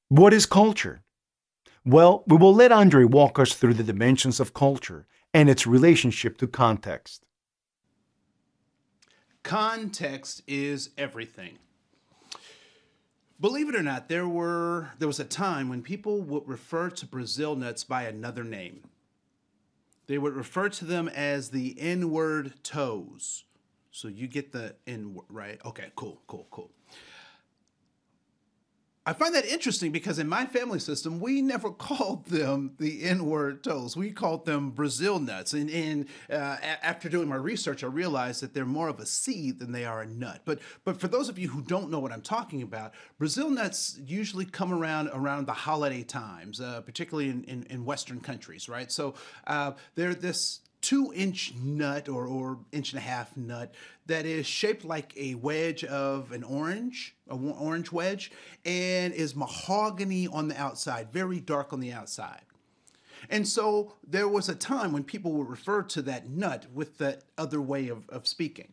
What is culture? Well, we will let Andre walk us through the dimensions of culture and its relationship to context. Context is everything. Believe it or not, there was a time when people would refer to Brazil nuts by another name. They would refer to them as the N-word toes. So you get the N-word, right? Okay, cool, cool, cool. I find that interesting because in my family system, we never called them the N-word toes. We called them Brazil nuts. After doing my research, I realized that they're more of a seed than they are a nut. But for those of you who don't know what I'm talking about, Brazil nuts usually come around the holiday times, particularly in Western countries, right? So they're this 2-inch nut or inch and a half nut that is shaped like a wedge of an orange wedge, and is mahogany on the outside, very dark on the outside. And so there was a time when people would refer to that nut with that other way of speaking.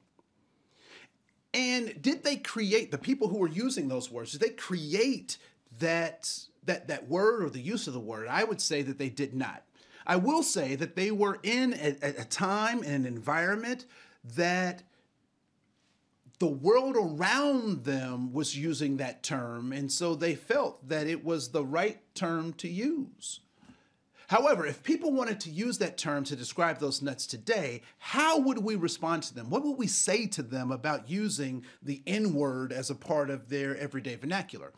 And did they create, the people who were using those words, did they create that word or the use of the word? I would say that they did not. I will say that they were in a time and an environment that the world around them was using that term, and so they felt that it was the right term to use. However, if people wanted to use that term to describe those nuts today, how would we respond to them? What would we say to them about using the N-word as a part of their everyday vernacular?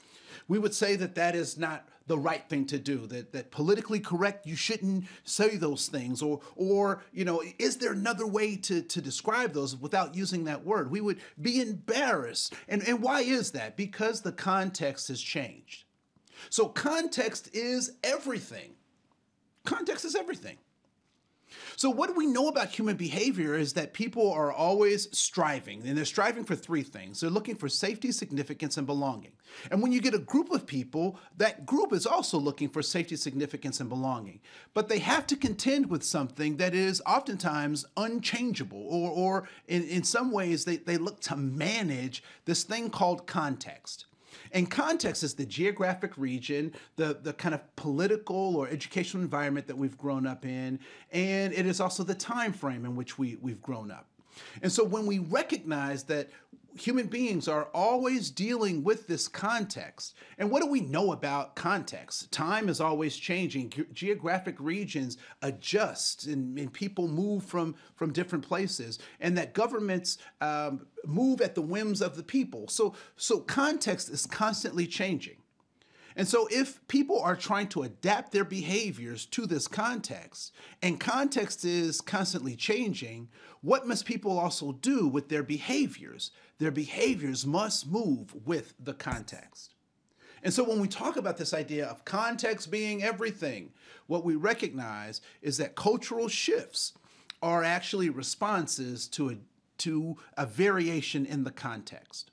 We would say that that is not the right thing to do, that politically correct, you shouldn't say those things, or is there another way to describe those without using that word? We would be embarrassed. And why is that? Because the context has changed. So context is everything. Context is everything. So what we know about human behavior is that people are always striving, and they're striving for three things. They're looking for safety, significance, and belonging. And when you get a group of people, that group is also looking for safety, significance, and belonging. But they have to contend with something that is oftentimes unchangeable, or in some ways, they look to manage this thing called context. And context is the geographic region, the kind of political or educational environment that we've grown up in, and it is also the time frame in which we've grown up. And so when we recognize that human beings are always dealing with this context, and what do we know about context? Time is always changing. Geographic regions adjust, and people move from different places, and that governments move at the whims of the people. So context is constantly changing. And so if people are trying to adapt their behaviors to this context, and context is constantly changing, what must people also do with their behaviors? Their behaviors must move with the context. And so when we talk about this idea of context being everything, what we recognize is that cultural shifts are actually responses to a variation in the context.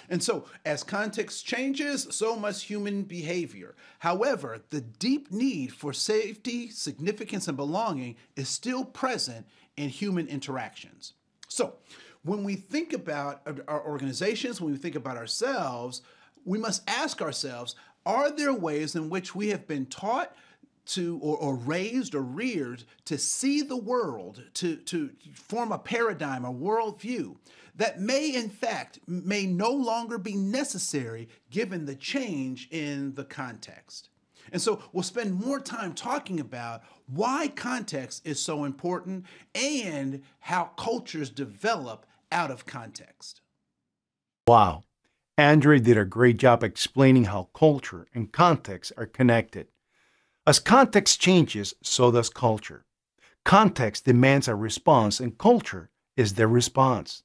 And so as context changes, so must human behavior. However, the deep need for safety, significance, and belonging is still present in human interactions. So when we think about our organizations, when we think about ourselves, we must ask ourselves, are there ways in which we have been taught to, or raised or reared to see the world, to form a paradigm, a worldview that may no longer be necessary given the change in the context? And so we'll spend more time talking about why context is so important and how cultures develop out of context. Wow. Andre did a great job explaining how culture and context are connected. As context changes, so does culture. Context demands a response, and culture is the response.